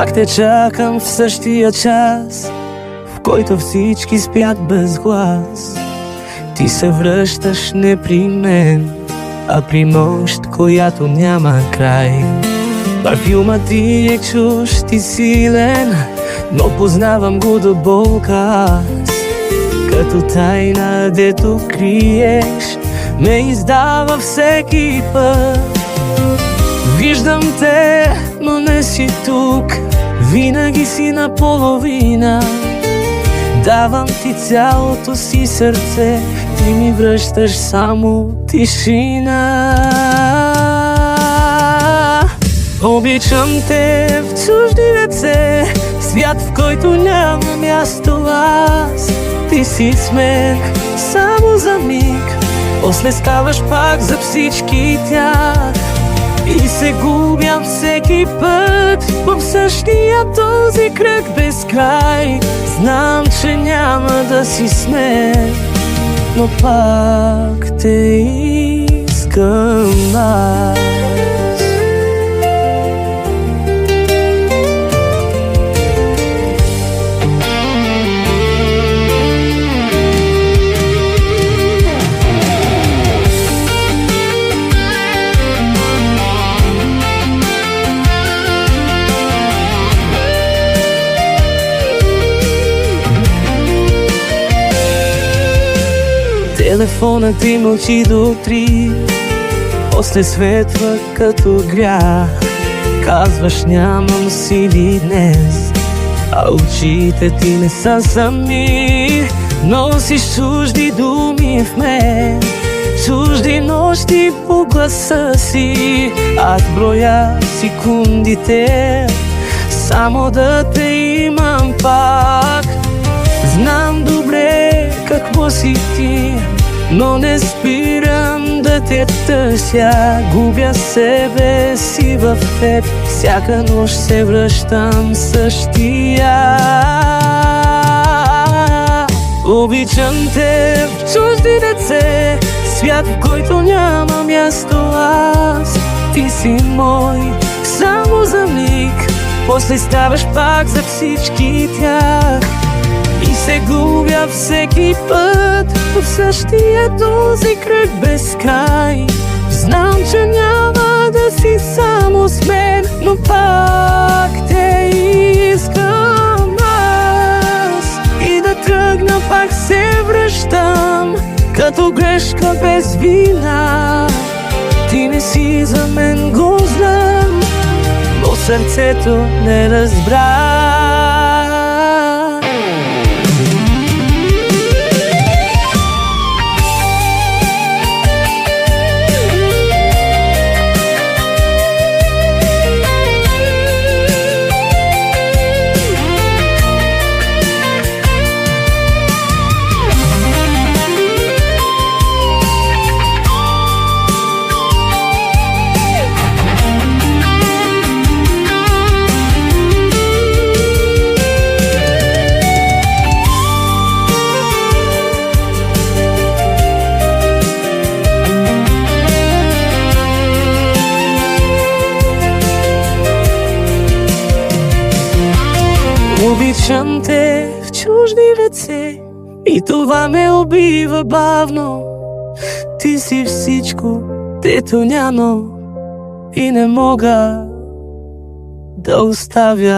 Пак те чакам в същия час, в който всички спят без глас. Ти се връщаш не при мен, а при нощ, която няма край. Парфюмът ти е чужд и силен, но познавам го до болка аз. Като тайна, дето криеш, ме издава всеки път. Виждам те, но не си тук, винаги си наполовина. Давам ти цялото си сърце, ти ми връщаш само тишина. Обичам те в чужди ръце, свят, в който няма място аз. Ти си с мен само за миг, после ставаш пак за всички тях. И се губя всеки път в същия този кръг без край. Знам, че няма да си с мен, но пак те искам аз. Телефонът ти мълчи до 3, после светва като грях. Казваш нямам сили днес, а очите ти не са сами. Носиш чужди думи в мен, чужди нощи по гласа си. Аз броя секундите, само да те имам пак. Знам добре какво си ти, но не спирам да те търся. Губя себе си в теб, всяка нощ се връщам същия. Обичам те в чужди ръце, свят, в който няма място аз. Ти си мой само за миг, после ставаш пак за всички тях. И се губя всеки път в същия този кръг без край. Знам, че няма да си само с мен, но пак те искам аз. И да тръгна пак се връщам, като грешка без вина. Ти не си за мен, го знам, но сърцето не разбра. Обичам те в чужди ръце и това ме убива бавно. Ти си всичко, дето нямам и не мога да оставя.